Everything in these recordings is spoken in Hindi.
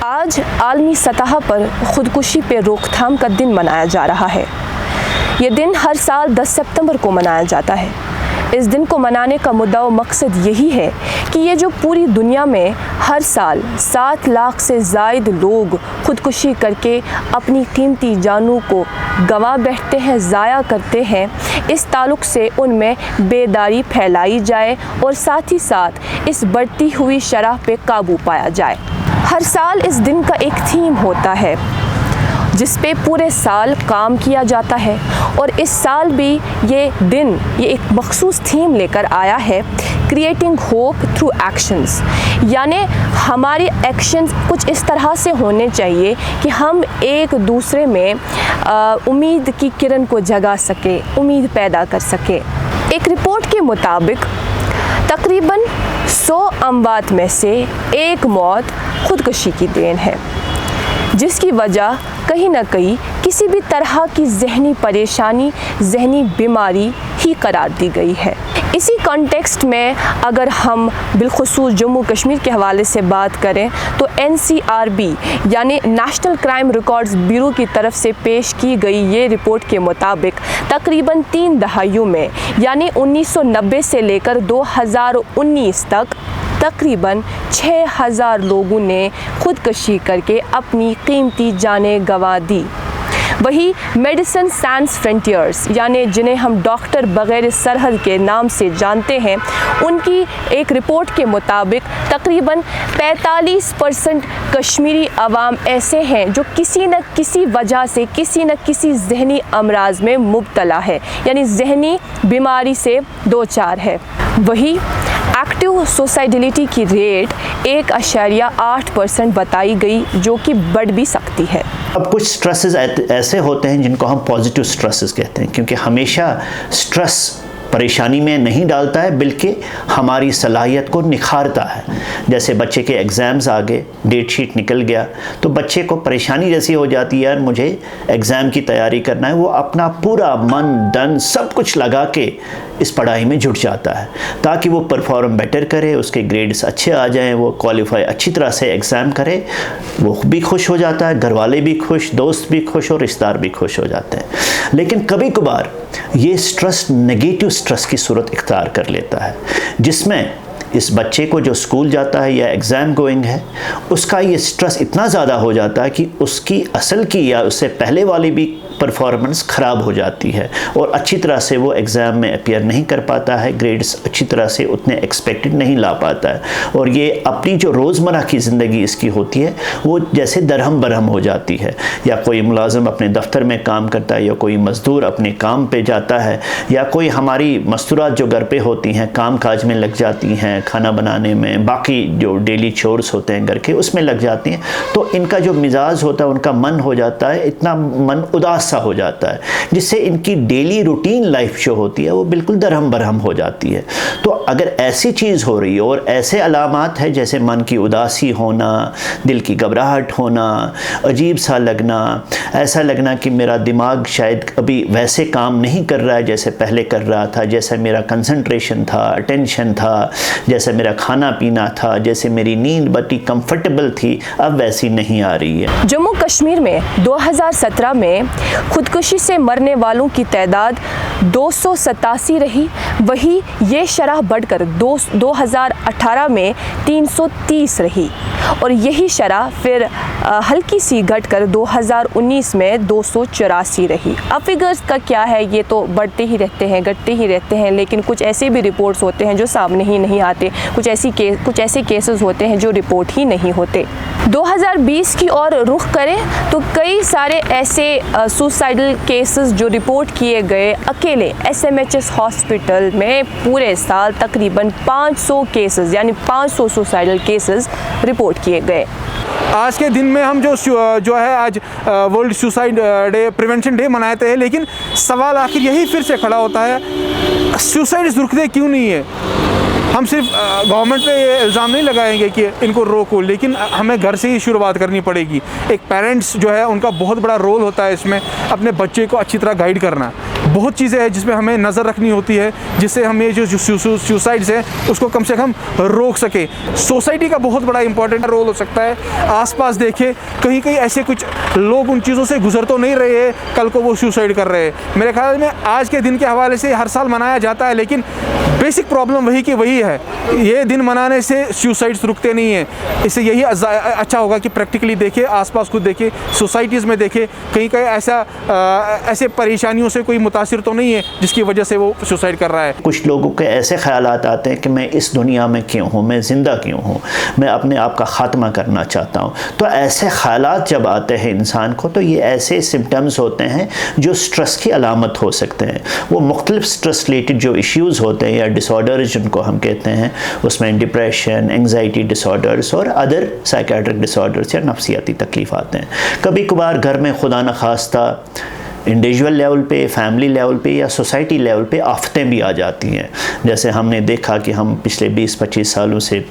आज आलमी सतह पर खुदकुशी पे रोकथाम का दिन मनाया जा रहा है। ये दिन हर साल 10 सितंबर को मनाया जाता है। इस दिन को मनाने का मुद्दा व मकसद यही है कि ये जो पूरी दुनिया में हर साल 7 लाख से ज़ायद लोग खुदकुशी करके अपनी कीमती जानों को गंवा बैठते हैं, ज़ाया करते हैं, इस ताल्लुक़ से उनमें बेदारी फैलाई जाए और साथ ही साथ इस बढ़ती हुई शरह पे काबू पाया जाए। हर साल इस दिन का एक थीम होता है जिस पे पूरे साल काम किया जाता है और इस साल भी ये एक मखसूस थीम लेकर आया है, क्रिएटिंग होप थ्रू एक्शंस। यानी हमारे एक्शंस कुछ इस तरह से होने चाहिए कि हम एक दूसरे में उम्मीद की किरण को जगा सके, उम्मीद पैदा कर सके। एक रिपोर्ट के मुताबिक तकरीबन 100 अमवात में से एक मौत खुदकुशी की देन है, जिसकी वजह कहीं ना कहीं किसी भी तरह की जहनी परेशानी, जहनी बीमारी ही करार दी गई है। इसी कॉन्टेक्स्ट में अगर हम बिलखुसूस जम्मू कश्मीर के हवाले से बात करें तो NCRB यानी नेशनल क्राइम रिकॉर्ड्स ब्यूरो की तरफ से पेश की गई ये रिपोर्ट के मुताबिक तकरीबन 3 दहाइयों में यानी 1990 से लेकर 2019 तक तकरीबन 6000 लोगों ने खुदकुशी करके अपनी कीमती जानें गंवा दी। वही मेडिसिन सैंस फ्रंटियर्स यानी जिन्हें हम डॉक्टर बगैर सरहद के नाम से जानते हैं, उनकी एक रिपोर्ट के मुताबिक तकरीबन 45% कश्मीरी अवाम ऐसे हैं जो किसी न किसी वजह से किसी न किसी जहनी अमराज में मुब्तला है, यानी जहनी बीमारी से दो चार है। वही एक्टिव सुसाइडिलिटी की रेट 1.8% बताई गई, जो कि बढ़ भी सकती है। अब कुछ स्ट्रेसेस ऐसे होते हैं जिनको हम पॉजिटिव स्ट्रेसेस कहते हैं, क्योंकि हमेशा स्ट्रेस परेशानी में नहीं डालता है बल्कि हमारी सलाहियत को निखारता है। जैसे बच्चे के एग्ज़ाम्स आ गए, डेट शीट निकल गया, तो बच्चे को परेशानी जैसी हो जाती है, यार मुझे एग्ज़ाम की तैयारी करना है, वो अपना पूरा मन धन सब कुछ लगा के इस पढ़ाई में जुट जाता है ताकि वो परफॉर्म बेटर करे, उसके ग्रेड्स अच्छे आ जाएं, वो क्वालिफाई अच्छी तरह से एग्ज़ाम करे। वो भी खुश हो जाता है, घर वाले भी खुश, दोस्त भी खुश और रिश्तेदार भी खुश हो जाते हैं। लेकिन कभी कभार ये स्ट्रेस नेगेटिव स्ट्रेस की सूरत इख्तियार कर लेता है, जिसमें इस बच्चे को जो स्कूल जाता है या एग्ज़ाम गोइंग है, उसका ये स्ट्रेस इतना ज़्यादा हो जाता है कि उसकी असल की या उससे पहले वाली भी परफॉर्मेंस ख़राब हो जाती है और अच्छी तरह से वो एग्ज़ाम में अपीयर नहीं कर पाता है, ग्रेड्स अच्छी तरह से उतने एक्सपेक्टेड नहीं ला पाता है और ये अपनी जो रोज़मर्रा की ज़िंदगी इसकी होती है वो जैसे दरहम बरहम हो जाती है। या कोई मुलाजिम अपने दफ्तर में काम करता है, या कोई मज़दूर अपने काम पे जाता है, या कोई हमारी मस्तूरात जो घर पे होती हैं काम काज में लग जाती हैं, खाना बनाने में, बाकी जो डेली चोर्स होते हैं घर के उसमें लग जाती हैं, तो इनका जो मिजाज होता है, उनका मन हो जाता है, इतना मन उदास सा हो जाता है, जिससे इनकी डेली रूटीन लाइफ जो होती है वो बिल्कुल दरहम बरहम हो जाती है। तो अगर ऐसी चीज़ हो रही है और ऐसे अलामात है जैसे मन की उदासी होना, दिल की घबराहट होना, अजीब सा लगना, ऐसा लगना कि मेरा दिमाग शायद अभी वैसे काम नहीं कर रहा है जैसे पहले कर रहा था, जैसे मेरा कंसंट्रेशन था, अटेंशन था, जैसे मेरा खाना पीना था, जैसे मेरी नींद बड़ी कंफर्टेबल थी, अब वैसी नहीं आ रही है। जम्मू कश्मीर में 2017 में खुदकुशी से मरने वालों की तादाद 287 रही। वही ये शरह बढ़कर 2018 में 330 रही और यही शरह फिर हल्की सी घटकर 2019 में 284 रही। अब फिगर्स का क्या है, ये तो बढ़ते ही रहते हैं, घटते ही रहते हैं, लेकिन कुछ ऐसे भी रिपोर्ट्स होते हैं जो सामने ही नहीं आते, कुछ ऐसे केसेस होते हैं जो रिपोर्ट ही नहीं होते। 2020 की ओर रुख करें तो कई सारे ऐसे सुसाइडल केसेस जो रिपोर्ट किए गए अकेले SMHS हॉस्पिटल में पूरे साल तकरीबन 500 केसेस यानी 500 सुसाइडल केसेस रिपोर्ट किए गए। आज के दिन में हम जो है आज world suicide day, prevention day मनाते हैं, लेकिन सवाल आखिर यही फिर से खड़ा होता है, सुसाइड रुकते क्यों नहीं है? हम सिर्फ गवर्नमेंट पे ये इल्ज़ाम नहीं लगाएंगे कि इनको रोको, लेकिन हमें घर से ही शुरुआत करनी पड़ेगी। एक पेरेंट्स जो है उनका बहुत बड़ा रोल होता है इसमें, अपने बच्चे को अच्छी तरह गाइड करना। बहुत चीज़ें हैं जिसमें हमें नज़र रखनी होती है, जिससे हम ये जो सुसाइड्स है उसको कम से कम रोक सके। सोसाइटी का बहुत बड़ा इंपॉर्टेंट रोल हो सकता है। आसपास देखें, कहीं कहीं ऐसे कुछ लोग उन चीज़ों से गुजर तो नहीं रहे हैं, कल को वो सुसाइड कर रहे हैं। मेरे ख्याल में आज के दिन के हवाले से हर साल मनाया जाता है, लेकिन बेसिक प्रॉब्लम वही की वही है। ये दिन मनाने से सुसाइड्स रुकते नहीं हैं। इससे यही अच्छा होगा कि प्रैक्टिकली देखें, आसपास खुद देखें, सोसाइटीज़ में देखें, कहीं कहीं ऐसे परेशानियों से कोई मुतासिर तो नहीं है जिसकी वजह से वो सुसाइड कर रहा है। कुछ लोगों के ऐसे ख्यालात आते हैं कि मैं इस दुनिया में क्यों हूँ, मैं ज़िंदा क्यों हूँ, मैं अपने आप का ख़ात्मा करना चाहता हूँ। तो ऐसे ख्यालात जब आते हैं इंसान को, तो ये ऐसे सिम्टम्स होते हैं जो स्ट्रेस की अलामत हो सकते हैं। वो मुख्तलिफ स्ट्रेस रिलेटेड जो इश्यूज़ होते हैं या डिसऑर्डर्स जिनको हम कहते हैं, उसमें डिप्रेशन, एंग्जाइटी डिसऑर्डर्स और अदर साइकेट्रिक डिसऑर्डर्स या नफ्सियाती तकलीफ आते हैं। कभी कभार घर में खुदा न खास्ता इंडिविजुअल लेवल पे, फैमिली लेवल पे या सोसाइटी लेवल पे आफतें भी आ जाती हैं। जैसे हमने देखा कि हम पिछले 20-25 सालों से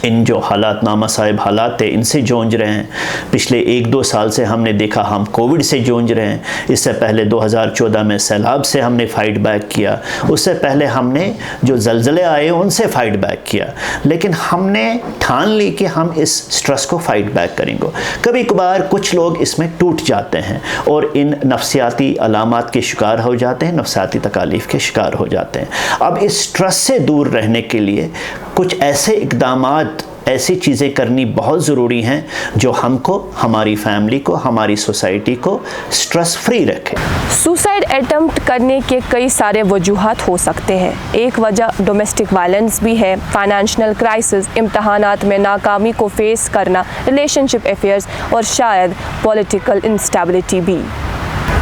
इन जो हालात, नामसाइब हालात थे, इनसे जूझ रहे हैं। पिछले 1-2 साल से हमने देखा हम कोविड से जूझ रहे हैं। इससे पहले 2014 में सैलाब से हमने फ़ाइट बैक किया। उससे पहले हमने जो ज़लज़ले आए उनसे फ़ाइट बैक किया। लेकिन हमने ठान ली कि हम इस स्ट्रेस को फ़ाइट बैक करेंगे। कभी कभार कुछ लोग इसमें टूट जाते हैं और इन नफ्सियाती अलामात के शिकार हो जाते हैं, नफ्सियाती तकालीफ के शिकार हो जाते हैं। अब इस स्ट्रेस से दूर रहने के लिए कुछ ऐसे इक़दामात, ऐसी चीज़ें करनी बहुत ज़रूरी हैं जो हमको, हमारी फैमिली को, हमारी सोसाइटी को स्ट्रेस फ्री रखे। सुसाइड अटेम्प्ट करने के कई सारे वजूहात हो सकते हैं। एक वजह डोमेस्टिक वायलेंस भी है, फाइनेंशियल क्राइसिस, इम्तहानात में नाकामी को फेस करना, रिलेशनशिप अफेयर्स और शायद पॉलिटिकल इंस्टेबिलिटी भी।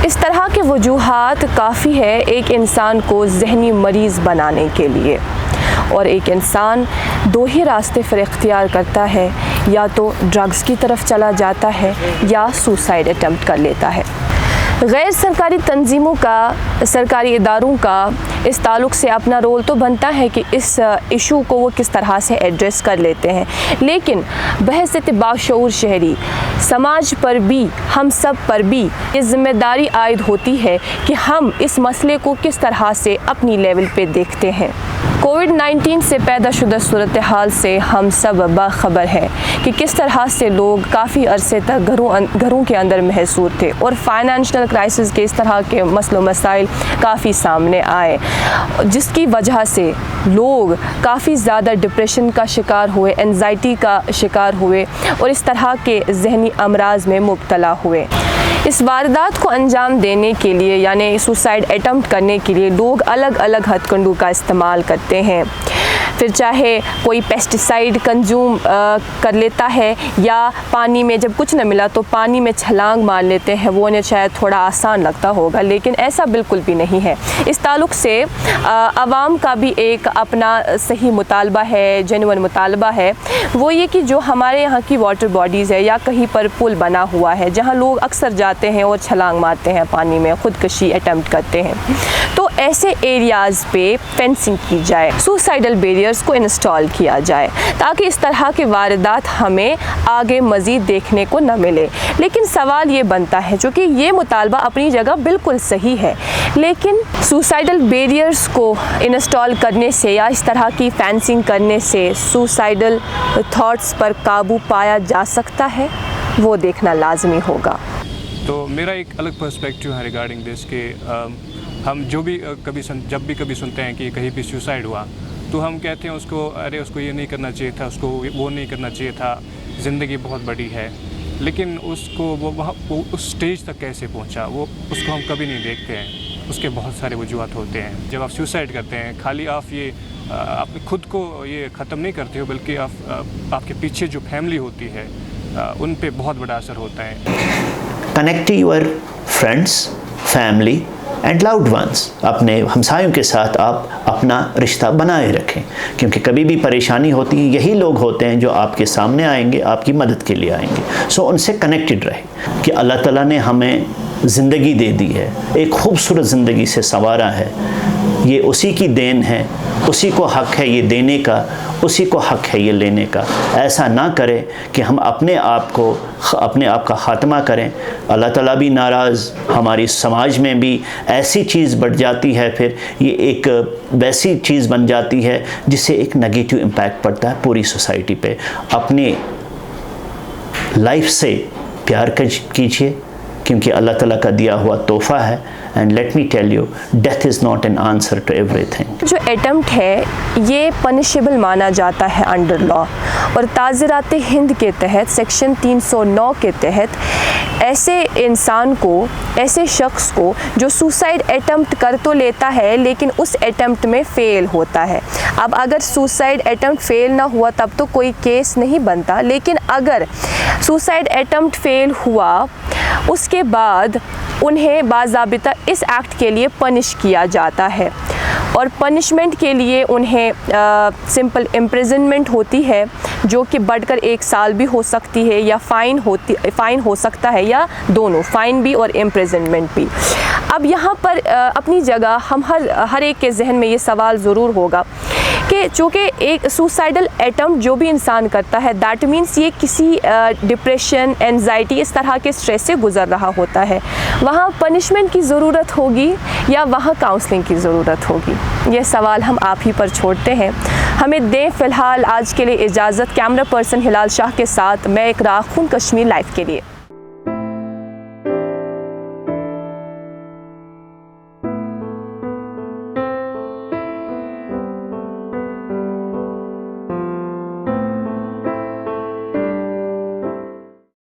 इस तरह के वजूहात काफ़ी है एक इंसान को जहनी मरीज़ बनाने के लिए, और एक इंसान दो ही रास्ते फिर इख्तियार करता है, या तो ड्रग्स की तरफ चला जाता है या सुसाइड अटेम्प्ट कर लेता है। गैर सरकारी तंजीमों का, सरकारी इदारों का इस ताल्लुक़ से अपना रोल तो बनता है कि इस इशू को वो किस तरह से एड्रेस कर लेते हैं, लेकिन बहसियत बाशऊर शहरी समाज पर भी, हम सब पर भी ये ज़िम्मेदारी आयद होती है कि हम इस मसले को किस तरह से अपनी लेवल पे देखते हैं। कोविड-19 से पैदा शुदा सूरत हाल से हम सब बाखबर है कि किस तरह से लोग काफ़ी अरसे तक घरों के अंदर महसूर थे, और फाइनेंशियल क्राइसिस के इस तरह के मसलो मसाइल काफ़ी सामने आए, जिसकी वजह से लोग काफ़ी ज़्यादा डिप्रेशन का शिकार हुए, एंजाइटी का शिकार हुए और इस तरह के जहनी अमराज में मुब्तला हुए। इस वारदात को अंजाम देने के लिए, यानी सुसाइड अटेम्प्ट करने के लिए, लोग अलग अलग हथकंडों का इस्तेमाल करते हैं। फिर चाहे कोई पेस्टिसाइड कंज्यूम कर लेता है, या पानी में जब कुछ न मिला तो पानी में छलांग मार लेते हैं। वो उन्हें शायद थोड़ा आसान लगता होगा, लेकिन ऐसा बिल्कुल भी नहीं है। इस ताल्लुक़ से आवाम का भी एक अपना सही मुतालबा है, जेन्युइन मुतालबा है। वो ये कि जो हमारे यहाँ की वाटर बॉडीज़ है या कहीं पर पुल बना हुआ है जहाँ लोग अक्सर जाते हैं और छलांग मारते हैं, पानी में ख़ुदकशी अटेम्प्ट करते हैं, तो ऐसे एरियाज़ पे फेंसिंग की जाए, सुसाइडल बैरियर्स को इंस्टॉल किया जाए, ताकि इस तरह के वारदात हमें आगे मज़ीद देखने को न मिले। लेकिन सवाल ये बनता है, जो कि ये मुतालबा अपनी जगह बिल्कुल सही है, लेकिन सुसाइडल बैरियर्स को इंस्टॉल करने से या इस तरह की फेंसिंग करने से सुसाइडल थॉट्स पर काबू पाया जा सकता है, वो देखना लाजमी होगा। तो मेरा एक अलग पर्सपेक्टिव है रिगार्डिंग दिस के हम जब भी कभी सुनते हैं कि कहीं भी सुसाइड हुआ, तो हम कहते हैं उसको, अरे उसको ये नहीं करना चाहिए था, उसको वो नहीं करना चाहिए था, ज़िंदगी बहुत बड़ी है। लेकिन उसको वो उस स्टेज तक कैसे पहुंचा, वो उसको हम कभी नहीं देखते हैं। उसके बहुत सारे वजूहत होते हैं। जब आप सुसाइड करते हैं, खाली आप ये अपने खुद को ये ख़त्म नहीं करते हो, बल्कि आपके पीछे जो फैमिली होती है उन पे बहुत बड़ा असर होता है। Connect your friends, family and loved ones. अपने हमसायों के साथ आप अपना रिश्ता बनाए रखें, क्योंकि कभी भी परेशानी होती है, यही लोग होते हैं जो आपके सामने आएंगे, आपकी मदद के लिए आएंगे। सो उनसे कनेक्टेड रहें कि अल्लाह ताला ने हमें ज़िंदगी दे दी है, एक खूबसूरत ज़िंदगी से संवारा है, ये उसी की देन है उसी को हक है ये देने का, उसी को हक है ये लेने का। ऐसा ना करें कि हम अपने आप का ख़ात्मा करें। अल्लाह ताला भी नाराज़, हमारी समाज में भी ऐसी चीज़ बढ़ जाती है, फिर ये एक वैसी चीज़ बन जाती है जिससे एक नेगेटिव इम्पैक्ट पड़ता है पूरी सोसाइटी पे। अपने लाइफ से प्यार कीजिए, क्योंकि अल्लाह ताला का दिया हुआ तोहफ़ा है। And let me tell you, death is not an answer to everything. जो अटेम्प्ट है ये पनिशेबल माना जाता है अंडर लॉ, और ताज़ीरात हिंद के तहत सेक्शन 309 के तहत ऐसे इंसान को, ऐसे शख्स को जो सुसाइड अटेम्प्ट कर तो लेता है लेकिन उस अटेम्प्ट में फ़ेल होता है। अब अगर सुसाइड अटेम्प्ट फ़ेल ना हुआ तब तो कोई केस नहीं बनता, लेकिन अगर सुसाइड अटेम्प्ट फ़ेल हुआ उसके बाद उन्हें बाज़ाबिता इस एक्ट के लिए पनिश किया जाता है, और पनिशमेंट के लिए उन्हें सिंपल इम्प्रिजनमेंट होती है जो कि बढ़कर 1 साल भी हो सकती है, या फ़ाइन हो सकता है, या दोनों, फ़ाइन भी और इम्प्रिजनमेंट भी। अब यहाँ पर अपनी जगह हम हर एक के जहन में ये सवाल ज़रूर होगा कि चूँकि एक सुसाइडल अटेम्प्ट जो भी इंसान करता है दैट मीन्स ये किसी डिप्रेशन, एंजाइटी, इस तरह के स्ट्रेस से गुज़र रहा होता है। वहाँ पनिशमेंट की ज़रूरत होगी या वहाँ काउंसलिंग की ज़रूरत होगी? ये सवाल हम आप ही पर छोड़ते हैं। हमें दें फ़िलहाल आज के लिए इजाज़त। कैमरा पर्सन हिलाल शाह के साथ मैं इकरा, खून कश्मीर लाइव के लिए।